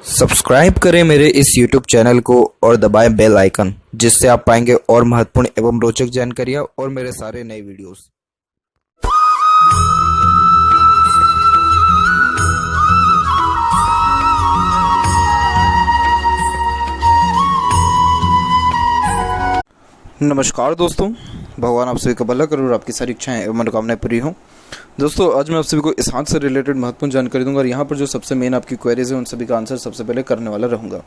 Subscribe करें मेरे इस YouTube चैनल को और दबाएं बेल आइकन, जिससे आप पाएंगे और महत्वपूर्ण एवं रोचक जानकारियां और मेरे सारे नए वीडियोस। नमस्कार दोस्तों, भगवान आप सभी का भला करे और आपकी सारी इच्छाएं एवं मनोकामनाएं पूरी हों। दोस्तों, आज मैं आप सभी को इस हाथ से रिलेटेड महत्वपूर्ण जानकारी दूंगा और यहाँ पर जो सबसे मेन आपकी क्वेरीज है उन सभी का आंसर सबसे पहले करने वाला रहूंगा।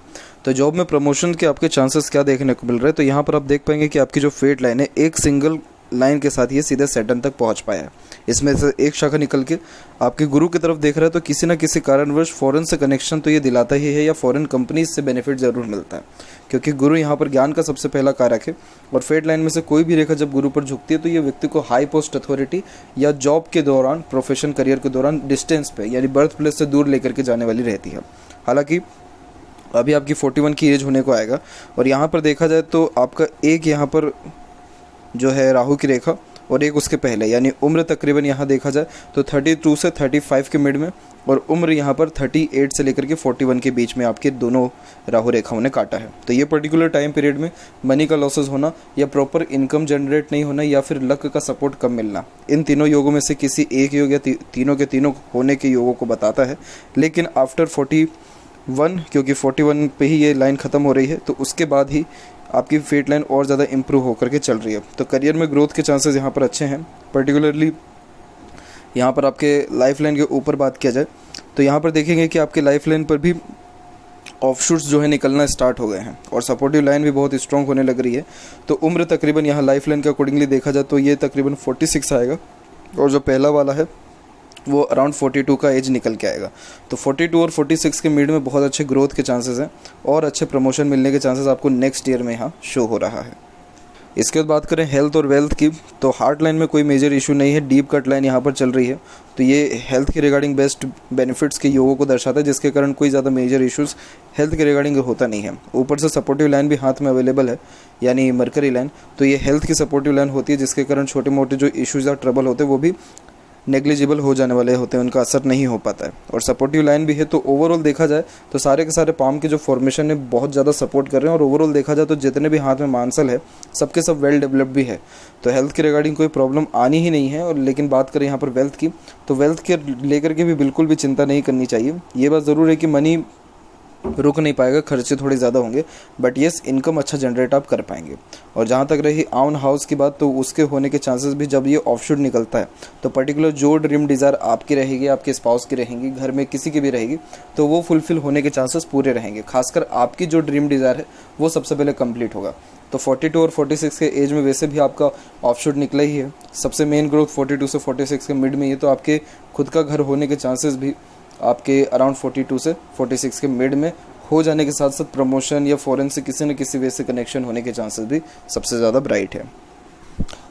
तो जॉब में प्रमोशन के आपके चांसेस क्या देखने को मिल रहे हैं, तो यहाँ पर आप देख पाएंगे कि आपकी जो फेट लाइन है, एक सिंगल लाइन के साथ ये सीधे सेटन तक पहुंच पाया है। इसमें से एक शाखा निकल के आपके गुरु की तरफ देख रहा है, तो किसी न किसी कारणवश फॉरेन से कनेक्शन तो ये दिलाता ही है या फॉरेन कंपनीज से बेनिफिट जरूर मिलता है, क्योंकि गुरु यहाँ पर ज्ञान का सबसे पहला कारक है। और फेट लाइन में से कोई भी रेखा जब गुरु पर झुकती है तो ये व्यक्ति को हाई पोस्ट अथॉरिटी या जॉब के दौरान, प्रोफेशन करियर के दौरान डिस्टेंस पे यानी बर्थ प्लेस से दूर लेकर के जाने वाली रहती है। हालांकि अभी आपकी 41 की एज होने को आएगा और यहाँ पर देखा जाए तो आपका एक यहाँ पर जो है राहु की रेखा और एक उसके पहले, यानी उम्र तकरीबन यहाँ देखा जाए तो 32 से 35 के मिड में, और उम्र यहाँ पर 38 से लेकर के 41 के बीच में आपके दोनों राहु रेखाओं ने काटा है। तो ये पर्टिकुलर टाइम पीरियड में मनी का लॉसेस होना या प्रॉपर इनकम जनरेट नहीं होना या फिर लक का सपोर्ट कम मिलना, इन तीनों योगों में से किसी एक योग या तीनों के तीनों होने के योगों को बताता है। लेकिन आफ्टर 41, क्योंकि 41 पे ही ये लाइन ख़त्म हो रही है, तो उसके बाद ही आपकी फेट लाइन और ज़्यादा इंप्रूव होकर के चल रही है। तो करियर में ग्रोथ के चांसेस यहाँ पर अच्छे हैं। पर्टिकुलरली यहाँ पर आपके लाइफ लाइन के ऊपर बात किया जाए तो यहाँ पर देखेंगे कि आपके लाइफ लाइन पर भी ऑफशूट्स जो है निकलना स्टार्ट हो गए हैं और सपोर्टिव लाइन भी बहुत स्ट्रॉन्ग होने लग रही है। तो उम्र तकरीबन यहाँ लाइफ लाइन के अकॉर्डिंगली देखा जाए तो ये तकरीबन 46 आएगा और जो पहला वाला है वो अराउंड 42 का एज निकल के आएगा। तो 42 और 46 के मिड में बहुत अच्छे ग्रोथ के चांसेस हैं और अच्छे प्रमोशन मिलने के चांसेस आपको नेक्स्ट ईयर में यहाँ शो हो रहा है। इसके बाद बात करें हेल्थ और वेल्थ की, तो हार्ट लाइन में कोई मेजर इशू नहीं है, डीप कट लाइन यहाँ पर चल रही है। तो ये हेल्थ के रिगार्डिंग बेस्ट बेनिफिट्स के योगों को दर्शाता है, जिसके कारण कोई ज़्यादा मेजर इश्यूज़ हेल्थ के रिगार्डिंग होता नहीं है। ऊपर से सपोर्टिव लाइन भी हाथ में अवेलेबल है, यानी मरकरी लाइन, तो ये हेल्थ की सपोर्टिव लाइन होती है, जिसके कारण छोटे मोटे जो इश्यूज़ या ट्रबल होते हैं वो भी नेग्लिजिबल हो जाने वाले होते हैं, उनका असर नहीं हो पाता है। और सपोर्टिव लाइन भी है, तो ओवरऑल देखा जाए तो सारे के सारे पाम के जो फॉर्मेशन है बहुत ज़्यादा सपोर्ट कर रहे हैं। और ओवरऑल देखा जाए तो जितने भी हाथ में मांसल है सबके सब वेल डेवलप्ड भी है, तो हेल्थ के रिगार्डिंग कोई प्रॉब्लम आनी ही नहीं है। और लेकिन बात करें यहाँ पर वेल्थ की, तो वेल्थ के लेकर के भी बिल्कुल भी चिंता नहीं करनी चाहिए। ये बात ज़रूर है कि मनी रुक नहीं पाएगा, खर्चे थोड़े ज़्यादा होंगे, बट येस इनकम अच्छा जनरेट आप कर पाएंगे। और जहाँ तक रही आउन हाउस की बात, तो उसके होने के चांसेस भी जब ये ऑफशूट निकलता है तो पर्टिकुलर जो ड्रीम डिज़ायर आपकी रहेगी, आपके स्पाउस की रहेंगी, घर में किसी की भी रहेगी, तो वो फुलफिल होने के चांसेस पूरे रहेंगे। खासकर आपकी जो ड्रीम डिज़ायर है वो सबसे पहले कंप्लीट होगा। तो 42 और 46 के एज में वैसे भी आपका ऑफशूट निकला ही है। सबसे मेन ग्रोथ 42 से 46 के मिड में ये, तो आपके खुद का घर होने के चांसेस भी आपके अराउंड 42 से 46 के मिड में हो जाने के साथ साथ प्रमोशन या फॉरेन से किसी न किसी वे से कनेक्शन होने के चांसेस भी सबसे ज़्यादा ब्राइट है।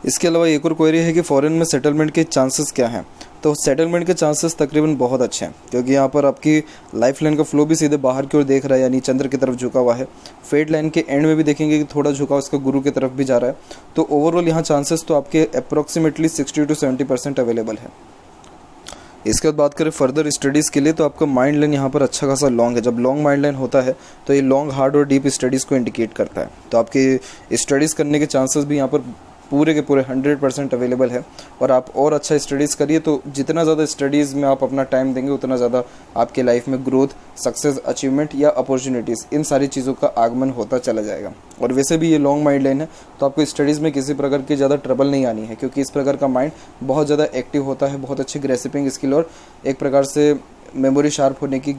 इसके अलावा एक और क्वेरी है कि फॉरेन में सेटलमेंट के चांसेस क्या हैं, तो सेटलमेंट के चांसेस तकरीबन बहुत अच्छे हैं, क्योंकि यहाँ पर आपकी लाइफ लाइन का फ्लो भी सीधे बाहर की ओर देख रहा है, यानी चंद्र की तरफ झुका हुआ है। फेट लाइन के एंड में भी देखेंगे कि थोड़ा झुकाव इसका गुरु की तरफ भी जा रहा है। तो ओवरऑल यहाँ चांसेस तो आपके अप्रॉक्सीमेटली 60 to 70% अवेलेबल है। इसके बाद बात करें फर्दर स्टडीज़ के लिए, तो आपका माइंड लाइन यहाँ पर अच्छा खासा लॉन्ग है। जब लॉन्ग माइंड लाइन होता है तो ये लॉन्ग, हार्ड और डीप स्टडीज़ को इंडिकेट करता है। तो आपके स्टडीज़ करने के चांसेस भी यहाँ पर पूरे के पूरे 100% अवेलेबल है। और आप और अच्छा स्टडीज़ करिए, तो जितना ज़्यादा स्टडीज़ में आप अपना टाइम देंगे उतना ज़्यादा आपके लाइफ में ग्रोथ, सक्सेस, अचीवमेंट या अपॉर्चुनिटीज़, इन सारी चीज़ों का आगमन होता चला जाएगा। और वैसे भी ये लॉन्ग माइंड लाइन है, तो आपको स्टडीज़ में किसी प्रकार की ज़्यादा ट्रबल नहीं आनी है, क्योंकि इस प्रकार का माइंड बहुत ज़्यादा एक्टिव होता है, बहुत अच्छी ग्रेसिपिंग स्किल और एक प्रकार से मेमोरी शार्प होने की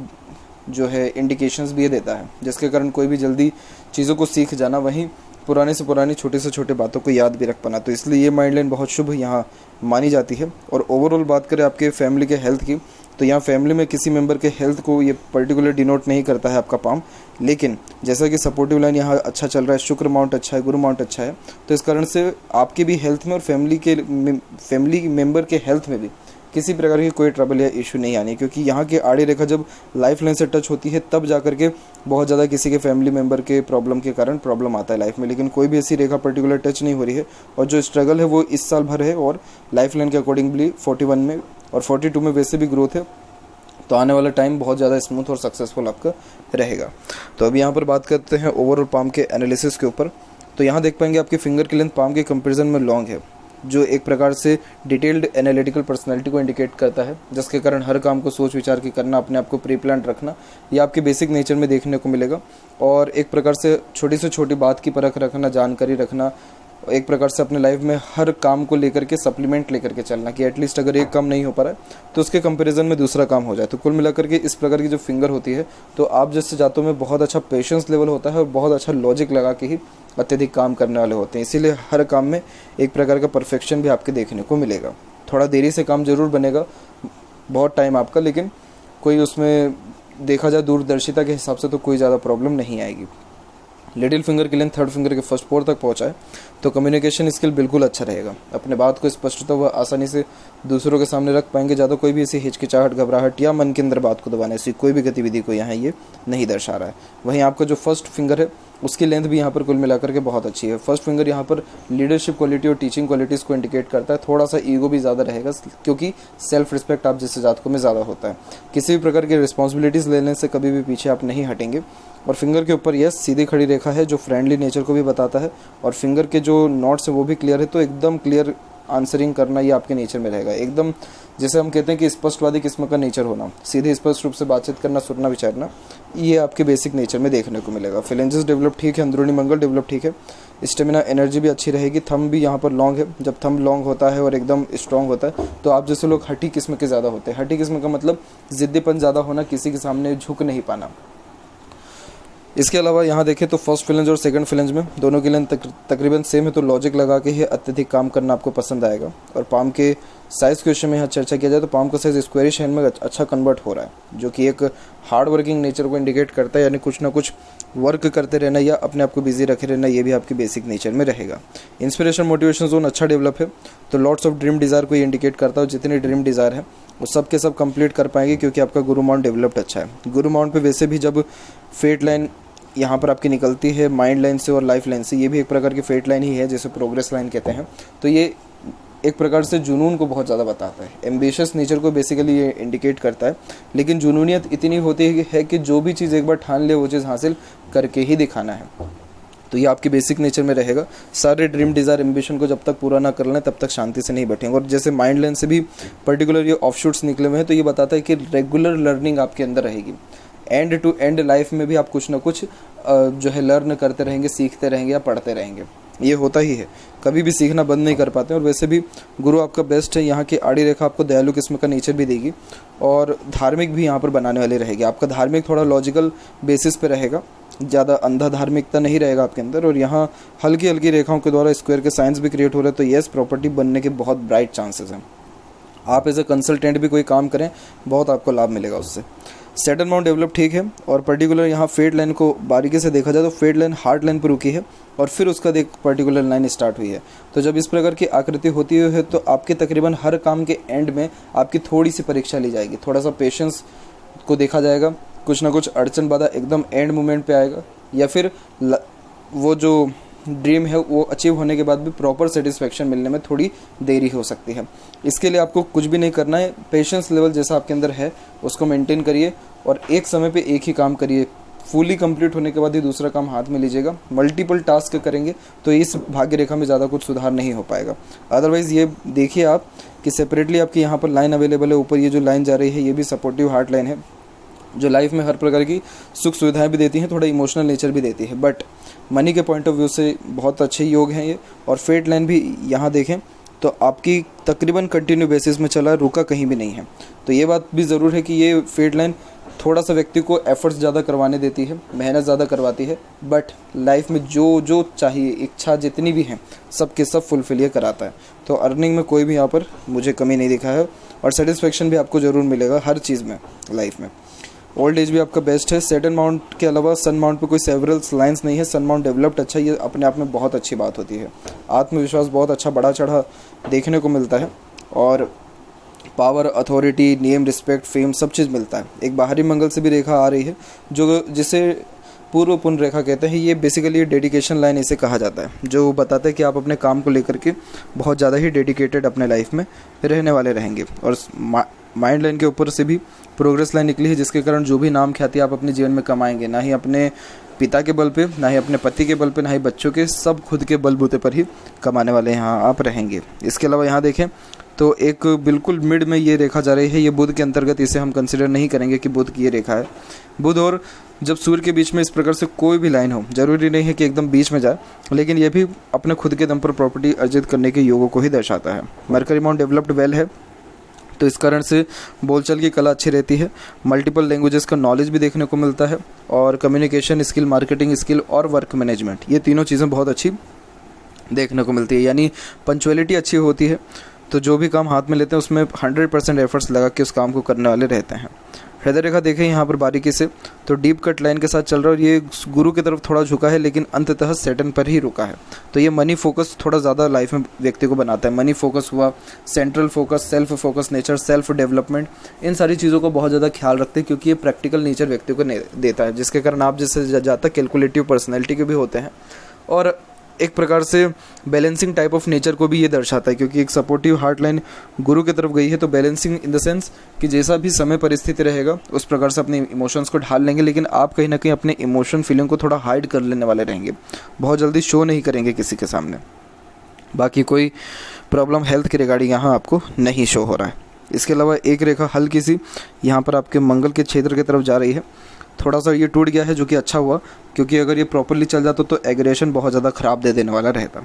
जो है इंडिकेशंस भी ये देता है, जिसके कारण कोई भी जल्दी चीज़ों को सीख जाना, वहीं पुराने से पुरानी छोटे से छोटे बातों को याद भी रख पाना। तो इसलिए ये माइंड लाइन बहुत शुभ यहाँ मानी जाती है। और ओवरऑल बात करें आपके फैमिली के हेल्थ की, तो यहाँ फैमिली में किसी मेंबर के हेल्थ को ये पर्टिकुलर डिनोट नहीं करता है आपका पाम, लेकिन जैसा कि सपोर्टिव लाइन यहाँ अच्छा चल रहा है, शुक्र माउंट अच्छा है, गुरु माउंट अच्छा है, तो इस कारण से आपके भी हेल्थ में और फैमिली मेंबर के हेल्थ में भी किसी प्रकार की कोई ट्रबल या इशू नहीं आनी, क्योंकि यहाँ की आड़ी रेखा जब लाइफ लाइन से टच होती है तब जाकर के बहुत ज़्यादा किसी के फैमिली मेम्बर के प्रॉब्लम के कारण प्रॉब्लम आता है लाइफ में। लेकिन कोई भी ऐसी रेखा पर्टिकुलर टच नहीं हो रही है और जो स्ट्रगल है वो इस साल भर है और लाइफ लाइन के अकॉर्डिंगली 41 में और 42 में वैसे भी ग्रोथ है। तो आने वाला टाइम बहुत ज़्यादा स्मूथ और सक्सेसफुल आपका रहेगा। तो अभी यहाँ पर बात करते हैं ओवरऑल पाम के एनालिसिस के ऊपर। तो यहाँ देख पाएंगे आपकी फिंगर की लेंथ पाम के कंपैरिजन में लॉन्ग है, जो एक प्रकार से डिटेल्ड एनालिटिकल पर्सनैलिटी को इंडिकेट करता है, जिसके कारण हर काम को सोच विचार के करना, अपने आप को प्री प्लान रखना, ये आपके बेसिक नेचर में देखने को मिलेगा। और एक प्रकार से छोटी से छोटी बात की परख रखना, जानकारी रखना, एक प्रकार से अपने लाइफ में हर काम को लेकर के सप्लीमेंट लेकर के चलना कि एटलीस्ट अगर एक काम नहीं हो पा रहा है तो उसके कंपैरिजन में दूसरा काम हो जाए। तो कुल मिलाकर के इस प्रकार की जो फिंगर होती है, तो आप जैसे जातों में बहुत अच्छा पेशेंस लेवल होता है और बहुत अच्छा लॉजिक लगा के ही अत्यधिक काम करने वाले होते हैं। इसीलिए हर काम में एक प्रकार का परफेक्शन भी आपके देखने को मिलेगा। थोड़ा देरी से काम जरूर बनेगा, बहुत टाइम आपका, लेकिन कोई उसमें देखा जाए दूरदर्शिता के हिसाब से तो कोई ज़्यादा प्रॉब्लम नहीं आएगी। लिटिल फिंगर की लेंथ थर्ड फिंगर के फर्स्ट पोर तक पहुंचा है, तो कम्युनिकेशन स्किल बिल्कुल अच्छा रहेगा। अपने बात को स्पष्टता व आसानी से दूसरों के सामने रख पाएंगे। ज़्यादा कोई भी ऐसी हिचकिचाहट, घबराहट या मन के अंदर बात को दबाने ऐसी कोई भी गतिविधि को यहाँ ये नहीं दर्शा रहा है। वहीं आपका जो फर्स्ट फिंगर है उसकी लेंथ भी यहाँ पर कुल मिलाकर के बहुत अच्छी है। फर्स्ट फिंगर यहाँ पर लीडरशिप क्वालिटी और टीचिंग क्वालिटीज़ को इंडिकेट करता है। थोड़ा सा ईगो भी ज़्यादा रहेगा, क्योंकि सेल्फ रिस्पेक्ट आप जैसे जातकों में ज़्यादा होता है। किसी भी प्रकार की रिस्पॉन्सिबिलिटीज़ लेने से कभी भी पीछे आप नहीं हटेंगे। और फिंगर के ऊपर यस सीधी खड़ी रेखा है, जो फ्रेंडली नेचर को भी बताता है। और फिंगर के जो नॉट्स है वो भी क्लियर है, तो एकदम क्लियर आंसरिंग करना ये आपके नेचर में रहेगा। एकदम जैसे हम कहते हैं कि स्पष्टवादी किस्म का नेचर होना, सीधे स्पष्ट रूप से बातचीत करना, सुनना, विचारना, ये आपके बेसिक नेचर में देखने को मिलेगा। फिलेंजेस डेवलप ठीक है, अंदरूनी मंगल डेवलप ठीक है, स्टेमिना एनर्जी भी अच्छी रहेगी। थंब भी यहाँ पर लॉन्ग है। जब थंब लॉन्ग होता है और एकदम स्ट्रॉन्ग होता है तो आप जैसे लोग हठी किस्म के ज़्यादा होते हैं। हठी किस्म का मतलब जिद्दीपन ज़्यादा होना, किसी के सामने झुक नहीं पाना। इसके अलावा यहाँ देखें तो फर्स्ट फिलेंज और सेकंड फिलेंज में दोनों की लेंथ तकरीबन सेम है, तो लॉजिक लगा के ही अत्यधिक काम करना आपको पसंद आएगा। और पाम के साइज़ के विषय में यहाँ चर्चा किया जाए तो पाम का साइज़ स्क्वायरिश हैंड में अच्छा कन्वर्ट हो रहा है, जो कि एक हार्ड वर्किंग नेचर को इंडिकेट करता है। यानी कुछ ना कुछ वर्क करते रहना या अपने आप को बिजी रखे रहना, ये भी आपके बेसिक नेचर में रहेगा। इंस्पिरेशन मोटिवेशन जोन अच्छा डेवलप है, तो लॉट्स ऑफ ड्रीम डिज़ायर को ये इंडिकेट करता है। जितने ड्रीम डिज़ायर है वो सब के सब कंप्लीट कर पाएंगे, क्योंकि आपका गुरु माउंट डेवलप्ड अच्छा है। गुरु माउंट पे वैसे भी जब फेट लाइन यहाँ पर आपकी निकलती है माइंड लाइन से और लाइफ लाइन से, ये भी एक प्रकार की फेट लाइन ही है, जिसे प्रोग्रेस लाइन कहते हैं। तो ये एक प्रकार से जुनून को बहुत ज़्यादा बताता है, एम्बिशियस नेचर को बेसिकली ये इंडिकेट करता है। लेकिन जुनूनियत इतनी होती है कि जो भी चीज़ एक बार ठान ले वो चीज़ हासिल करके ही दिखाना है। तो ये आपके बेसिक नेचर में रहेगा। सारे ड्रीम डिज़ायर एम्बिशन को जब तक पूरा ना कर लें तब तक शांति से नहीं बैठेंगे। और जैसे माइंड लाइन से भी पर्टिकुलर ये ऑफशूट्स निकले हुए हैं, तो ये बताता है कि रेगुलर लर्निंग आपके अंदर रहेगी। एंड टू एंड लाइफ में भी आप कुछ ना कुछ जो है लर्न करते रहेंगे, सीखते रहेंगे या पढ़ते रहेंगे। ये होता ही है, कभी भी सीखना बंद नहीं कर पाते। और वैसे भी गुरु आपका बेस्ट है। यहाँ की आड़ी रेखा आपको दयालु किस्म का नेचर भी देगी और धार्मिक भी यहाँ पर बनाने वाली रहेगी। आपका धार्मिक थोड़ा लॉजिकल बेसिस पे रहेगा, ज़्यादा अंधा धार्मिकता नहीं रहेगा आपके अंदर। और यहाँ हल्की हल्की रेखाओं के द्वारा स्क्वायर के साइंस भी क्रिएट हो रहे हैं, तो येस प्रॉपर्टी बनने के बहुत ब्राइट चांसेस हैं। आप एज ए कंसल्टेंट भी कोई काम करें, बहुत आपको लाभ मिलेगा उससे। सेटल माउंट डेवलप ठीक है। और पर्टिकुलर यहाँ फेड लाइन को बारीकी से देखा जाए तो फेड लाइन हार्ट लाइन पर रुकी है और फिर उसका एक पर्टिकुलर लाइन स्टार्ट हुई है। तो जब इस प्रकार की आकृति होती है तो आपके तकरीबन हर काम के एंड में आपकी थोड़ी सी परीक्षा ली जाएगी, थोड़ा सा पेशेंस को देखा जाएगा। कुछ ना कुछ अड़चन बाधा एकदम एंड मोमेंट पे आएगा, या फिर वो जो ड्रीम है वो अचीव होने के बाद भी प्रॉपर सेटिस्फेक्शन मिलने में थोड़ी देरी हो सकती है। इसके लिए आपको कुछ भी नहीं करना है, पेशेंस लेवल जैसा आपके अंदर है उसको मेंटेन करिए और एक समय पे एक ही काम करिए। फुली कंप्लीट होने के बाद ही दूसरा काम हाथ में लीजिएगा। मल्टीपल टास्क करेंगे तो इस भाग्य रेखा में ज़्यादा कुछ सुधार नहीं हो पाएगा। अदरवाइज़ ये देखिए आप कि सेपरेटली आपकी यहाँ पर लाइन अवेलेबल है। ऊपर ये जो लाइन जा रही है ये भी सपोर्टिव हार्ट लाइन है, जो लाइफ में हर प्रकार की सुख सुविधाएं भी देती हैं, थोड़ा इमोशनल नेचर भी देती है। बट मनी के पॉइंट ऑफ व्यू से बहुत अच्छे योग हैं ये। और फेट लाइन भी यहाँ देखें तो आपकी तकरीबन कंटिन्यू बेसिस में चला, रुका कहीं भी नहीं है। तो ये बात भी ज़रूर है कि ये फेट लाइन थोड़ा सा व्यक्ति को एफर्ट्स ज़्यादा करवाने देती है, मेहनत ज़्यादा करवाती है, बट लाइफ में जो जो चाहिए इच्छा जितनी भी हैं सब के सब फुलफिल ये कराता है। तो अर्निंग में कोई भी यहाँ पर मुझे कमी नहीं दिखा है और सेटिस्फेक्शन भी आपको ज़रूर मिलेगा हर चीज़ में लाइफ में। ओल्ड एज भी आपका बेस्ट है। सेटन माउंट के अलावा सन माउंट पे कोई सेवरल लाइंस नहीं है। सन माउंट डेवलप्ड अच्छा, ये अपने आप में बहुत अच्छी बात होती है। आत्मविश्वास बहुत अच्छा बढ़ा चढ़ा देखने को मिलता है और power, authority, name, respect, fame सब चीज़ मिलता है। एक बाहरी मंगल से भी रेखा आ रही है जो जिसे पूर्व पुण्य रेखा कहते हैं। ये बेसिकली डेडिकेशन लाइन इसे कहा जाता है, जो बताता है कि आप अपने काम को लेकर के बहुत ज़्यादा ही डेडिकेटेड अपने लाइफ में रहने वाले रहेंगे। और माइंड लाइन के ऊपर से भी प्रोग्रेस लाइन निकली है, जिसके कारण जो भी नाम ख्याति आप अपने जीवन में कमाएंगे, ना ही अपने पिता के बल पे, ना ही अपने पति के बल पे, ना ही बच्चों के, सब खुद के बलबूते पर ही कमाने वाले यहाँ आप रहेंगे। इसके अलावा यहाँ देखें तो एक बिल्कुल मिड में ये रेखा जा रही है, ये बुध के अंतर्गत, इसे हम कंसिडर नहीं करेंगे कि बुध की ये रेखा है। बुध और जब सूर्य के बीच में इस प्रकार से कोई भी लाइन हो, जरूरी नहीं है कि एकदम बीच में जाए, लेकिन ये भी अपने खुद के दम पर प्रॉपर्टी अर्जित करने के योगों को ही दर्शाता है। मरकरी माउंट डेवलप्ड वेल है, तो इस कारण से बोलचाल की कला अच्छी रहती है। मल्टीपल लैंग्वेजेस का नॉलेज भी देखने को मिलता है, और कम्युनिकेशन स्किल, मार्केटिंग स्किल और वर्क मैनेजमेंट, ये तीनों चीज़ें बहुत अच्छी देखने को मिलती है। यानी पंचुअलिटी अच्छी होती है, तो जो भी काम हाथ में लेते हैं उसमें 100% एफर्ट्स लगा के उस काम को करने वाले रहते हैं। हृदय रेखा देखें यहाँ पर बारीकी से, तो डीप कट लाइन के साथ चल रहा है, और ये गुरु की तरफ थोड़ा झुका है, लेकिन अंततः सैटर्न पर ही रुका है। तो ये मनी फोकस थोड़ा ज़्यादा लाइफ में व्यक्ति को बनाता है। मनी फोकस हुआ, central focus, self focus nature, self development, इन सारी चीज़ों को बहुत ज़्यादा ख्याल रखते हैं, क्योंकि ये प्रैक्टिकल नेचर व्यक्ति को देता है, जिसके कारण आप जैसे ज़्यादा कैलकुलेटिव पर्सनैलिटी के भी होते हैं, और एक प्रकार से बैलेंसिंग टाइप ऑफ नेचर को भी ये दर्शाता है, क्योंकि एक सपोर्टिव हार्ट लाइन गुरु की तरफ गई है। तो बैलेंसिंग इन द सेंस कि जैसा भी समय परिस्थिति रहेगा उस प्रकार से अपने इमोशंस को ढाल लेंगे, लेकिन आप कहीं ना कहीं अपने इमोशन फीलिंग को थोड़ा हाइड कर लेने वाले रहेंगे, बहुत जल्दी शो नहीं करेंगे किसी के सामने। बाकी कोई प्रॉब्लम हेल्थ के रिगार्डिंग यहाँ आपको नहीं शो हो रहा है। इसके अलावा एक रेखा हल्की सी यहाँ पर आपके मंगल के क्षेत्र की तरफ जा रही है, थोड़ा सा ये टूट गया है, जो कि अच्छा हुआ, क्योंकि अगर ये प्रॉपरली चल जाता तो एग्रेशन बहुत ज़्यादा ख़राब दे देने वाला रहता।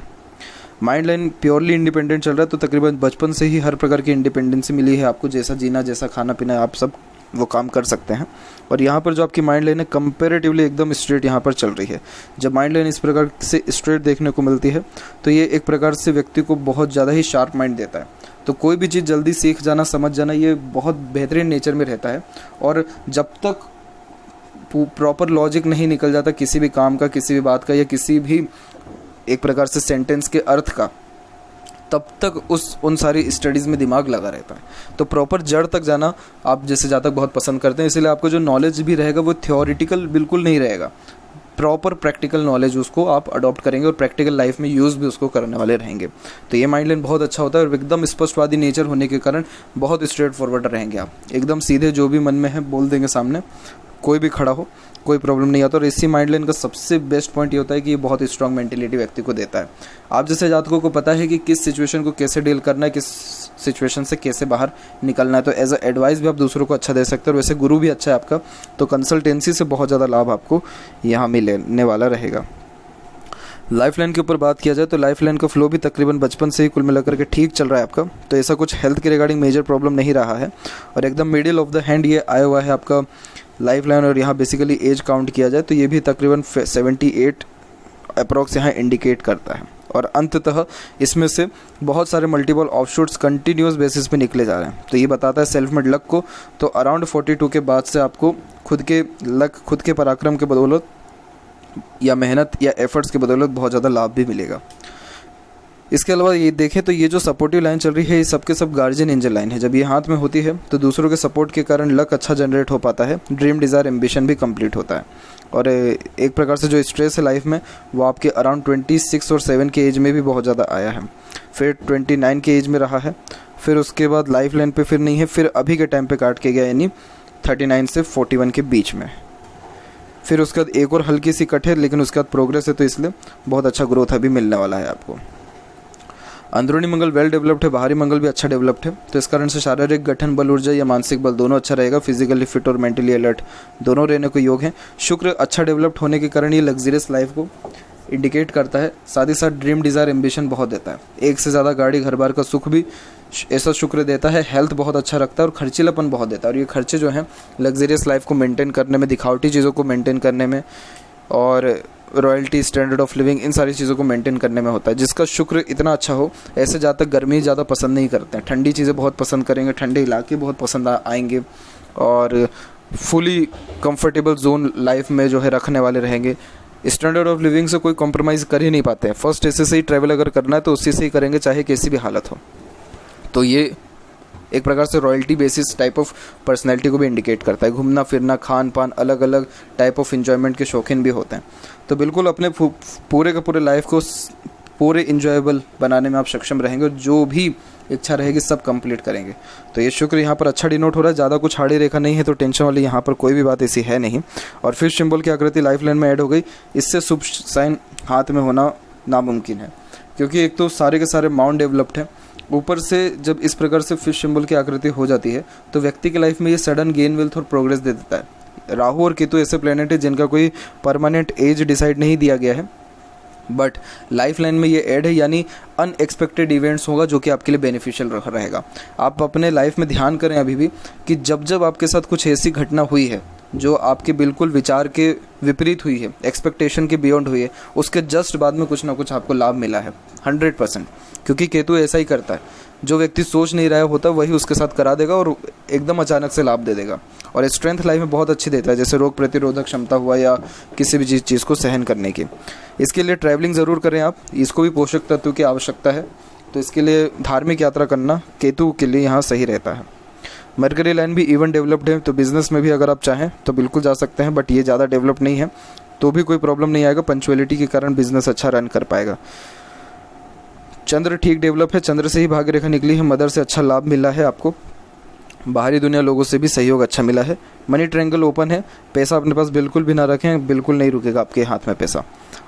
माइंड लाइन प्योरली इंडिपेंडेंट चल रहा है, तो तकरीबन बचपन से ही हर प्रकार की इंडिपेंडेंसी मिली है आपको, जैसा जीना, जैसा खाना पीना, आप सब वो काम कर सकते हैं। और यहाँ पर जो आपकी माइंड लाइन है कंपैरेटिवली एकदम स्ट्रेट यहाँ पर चल रही है। जब माइंड लाइन इस प्रकार से स्ट्रेट देखने को मिलती है तो ये एक प्रकार से व्यक्ति को बहुत ज़्यादा ही शार्प माइंड देता है। तो कोई भी चीज़ जल्दी सीख जाना, समझ जाना, ये बहुत बेहतरीन नेचर में रहता है। और जब तक प्रॉपर लॉजिक नहीं निकल जाता किसी भी काम का, किसी भी बात का, या किसी भी एक प्रकार से सेंटेंस के अर्थ का, तब तक उन सारी स्टडीज़ में दिमाग लगा रहता है। तो प्रॉपर जड़ तक जाना आप जैसे ज़्यादा बहुत पसंद करते हैं, इसलिए आपको जो नॉलेज भी रहेगा वो थ्योरेटिकल बिल्कुल नहीं रहेगा, प्रॉपर प्रैक्टिकल नॉलेज उसको आप अडॉप्ट करेंगे और प्रैक्टिकल लाइफ में यूज़ भी उसको करने वाले रहेंगे। तो ये माइंड लाइन बहुत अच्छा होता है, और एकदम स्पष्टवादी नेचर होने के कारण बहुत स्ट्रेट फॉरवर्ड रहेंगे आप, एकदम सीधे जो भी मन में है बोल देंगे सामने, कोई भी खड़ा हो कोई प्रॉब्लम नहीं आता। और इसी माइंड लाइन का सबसे बेस्ट पॉइंट ये होता है कि ये बहुत स्ट्रांग मेंटेलिटी व्यक्ति को देता है। आप जैसे जातकों को पता है कि किस सिचुएशन को कैसे डील करना है, किस सिचुएशन से कैसे बाहर निकलना है, तो एज अ एडवाइस भी आप दूसरों को अच्छा दे सकते हैं। और वैसे गुरु भी अच्छा है आपका, तो कंसल्टेंसी से बहुत ज़्यादा लाभ आपको यहाँ मिलने वाला रहेगा। लाइफ लाइन के ऊपर बात किया जाए तो लाइफ लाइन का फ्लो भी तकरीबन बचपन से ही कुल मिलाकर के ठीक चल रहा है आपका, तो ऐसा कुछ हेल्थ के रिगार्डिंग मेजर प्रॉब्लम नहीं रहा है। और एकदम मिडिल ऑफ द हैंड ये आया हुआ है आपका लाइफ लाइन। और यहाँ बेसिकली एज काउंट किया जाए तो ये भी तकरीबन 78 अप्रॉक्स यहाँ इंडिकेट करता है। और अंततः इसमें से बहुत सारे मल्टीपल ऑफशूट्स कंटिन्यूस बेसिस पे निकले जा रहे हैं, तो ये बताता है सेल्फ मेड लक को। तो अराउंड 42 के बाद से आपको खुद के लक, खुद के पराक्रम के बदौलत या मेहनत या एफर्ट्स के बदौलत बहुत ज़्यादा लाभ भी मिलेगा। इसके अलावा ये देखें तो ये जो सपोर्टिव लाइन चल रही है ये सबके सब गार्जियन एंजल लाइन है। जब ये हाथ में होती है तो दूसरों के सपोर्ट के कारण लक अच्छा जनरेट हो पाता है, ड्रीम डिज़ायर एम्बिशन भी कंप्लीट होता है। और एक प्रकार से जो स्ट्रेस है लाइफ में वो आपके अराउंड 26 और 7 के एज में भी बहुत ज़्यादा आया है, फिर 29 के एज में रहा है, फिर उसके बाद लाइफ लाइन पे फिर नहीं है, फिर अभी के टाइम पे काट के गया यानी 39 से 41 के बीच में, फिर उसके बाद एक और हल्की सी कट है, लेकिन उसके बाद प्रोग्रेस है, तो इसलिए बहुत अच्छा ग्रोथ अभी मिलने वाला है आपको। अंदरूनी मंगल वेल डेवलप्ड है, बाहरी मंगल भी अच्छा डेवलप्ड है, तो इस कारण से शारीरिक गठन बल, ऊर्जा या मानसिक बल दोनों अच्छा रहेगा। फिजिकली फिट और मेंटली अलर्ट दोनों रहने को योग है। शुक्र अच्छा डेवलप्ड होने के कारण ये लग्जरियस लाइफ को इंडिकेट करता है, साथ ही साथ ड्रीम डिज़ायर एम्बिशन बहुत देता है, एक से ज़्यादा गाड़ी घर बार का सुख भी ऐसा शुक्र देता है। हेल्थ बहुत अच्छा रखता है और खर्चीलापन बहुत देता है, और ये खर्चे जो हैं लग्जरियस लाइफ को मेंटेन करने में, दिखावटी चीज़ों को मेंटेन करने में और रॉयल्टी, स्टैंडर्ड ऑफ लिविंग, इन सारी चीज़ों को मेंटेन करने में होता है। जिसका शुक्र इतना अच्छा हो, ऐसे ज़्यादा गर्मी ज़्यादा पसंद नहीं करते हैं, ठंडी चीज़ें बहुत पसंद करेंगे, ठंडे इलाके बहुत पसंद आएंगे, और फुली कंफर्टेबल जोन लाइफ में जो है रखने वाले रहेंगे। स्टैंडर्ड ऑफ लिविंग से कोई कॉम्प्रोमाइज़ कर ही नहीं पाते हैं। फर्स्ट ऐसे से ही ट्रैवल अगर करना है तो उसी से ही करेंगे, चाहे कैसी भी हालत हो। तो ये एक प्रकार से royalty basis type of personality को भी इंडिकेट करता है। घूमना फिरना, खान पान, अलग अलग टाइप ऑफ इन्जॉयमेंट के शौकीन भी होते हैं। तो बिल्कुल अपने पूरे का पूरे लाइफ को पूरे इंजॉयबल बनाने में आप सक्षम रहेंगे, और जो भी इच्छा रहेगी सब कंप्लीट करेंगे। तो ये शुक्र यहाँ पर अच्छा डिनोट हो रहा है, ज़्यादा कुछ हार्डी रेखा नहीं है, तो टेंशन वाली यहाँ पर कोई भी बात ऐसी है नहीं। और फिश सिंबल की आकृति लाइफ लाइन में ऐड हो गई, इससे शुभ साइन हाथ में होना नामुमकिन है, क्योंकि एक तो सारे के सारे माउंट डेवलप्ड हैं, ऊपर से जब इस प्रकार से फिश सिंबल की आकृति हो जाती है तो व्यक्ति की लाइफ में ये सडन गेन वेल्थ और प्रोग्रेस दे देता है। राहु और केतु ऐसे प्लेनेट है जिनका कोई परमानेंट एज डिसाइड नहीं दिया गया है, बट लाइफ लाइन में ये ऐड है, यानी अनएक्सपेक्टेड इवेंट्स होगा जो कि आपके लिए बेनिफिशियल रहेगा। आप अपने लाइफ में ध्यान करें अभी भी कि जब जब आपके साथ कुछ ऐसी घटना हुई है जो आपके बिल्कुल विचार के विपरीत हुई है, एक्सपेक्टेशन के बियॉन्ड हुई है, उसके जस्ट बाद में कुछ ना कुछ आपको लाभ मिला है 100%, क्योंकि केतु ऐसा ही करता है, जो व्यक्ति सोच नहीं रहा होता वही उसके साथ करा देगा और एकदम अचानक से लाभ दे देगा। और स्ट्रेंथ लाइफ में बहुत अच्छी देता है, जैसे रोग प्रतिरोधक क्षमता हुआ या किसी भी चीज़ को सहन करने की। इसके लिए ट्रैवलिंग ज़रूर करें आप, इसको भी पोषक तत्व की आवश्यकता है, तो इसके लिए धार्मिक यात्रा करना केतु के लिए यहाँ सही रहता है। मरकरी लाइन भी इवन डेवलप्ड है, तो बिज़नेस में भी अगर आप चाहें तो बिल्कुल जा सकते हैं, बट ये ज़्यादा डेवलप नहीं है तो भी कोई प्रॉब्लम नहीं आएगा, पंचुअलिटी के कारण बिजनेस अच्छा रन कर पाएगा। चंद्र ठीक डेवलप है, चंद्र से ही भाग्य रेखा निकली है, मदर से अच्छा लाभ मिला है आपको, बाहरी दुनिया लोगों से भी सहयोग अच्छा मिला है। मनी ट्रायंगल ओपन है, पैसा अपने पास बिल्कुल भी ना रखें, बिल्कुल नहीं रुकेगा आपके हाथ में पैसा।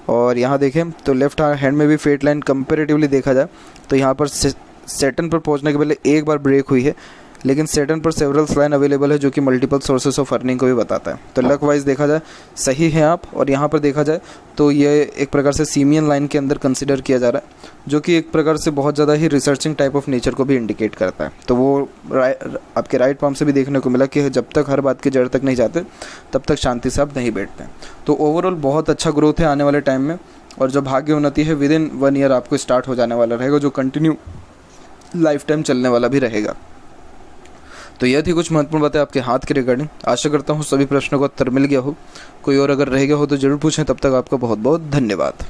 और यहाँ देखें तो लेफ्ट हैंड में भी फेट लाइन कंपेरेटिवली देखा जाए तो यहाँ पर सैटर्न पर पहुँचने के पहले एक बार ब्रेक हुई है, लेकिन सैटर्न पर सेवरल लाइन अवेलेबल है जो कि मल्टीपल सोर्सेस ऑफ अर्निंग को भी बताता है। तो लक वाइज देखा जाए सही है आप, और यहाँ पर देखा जाए तो ये एक प्रकार से सीमियन लाइन के अंदर कंसिडर किया जा रहा है, जो कि एक प्रकार से बहुत ज़्यादा ही रिसर्चिंग टाइप ऑफ नेचर को भी इंडिकेट करता है। तो वो आपके राइट पाम से भी देखने को मिला कि जब तक हर बात की जड़ तक नहीं जाते तब तक शांति से आप नहीं बैठते। तो ओवरऑल बहुत अच्छा ग्रोथ है आने वाले टाइम में, और जो भाग्य उन्नति है विद इन 1 ईयर आपको स्टार्ट हो जाने वाला रहेगा, जो कंटिन्यू लाइफ टाइम चलने वाला भी रहेगा। तो यह थी कुछ महत्वपूर्ण बातें आपके हाथ के रिगार्डिंग। आशा करता हूँ सभी प्रश्नों का उत्तर मिल गया हो, कोई और अगर रह गया हो तो ज़रूर पूछें। तब तक आपका बहुत बहुत धन्यवाद।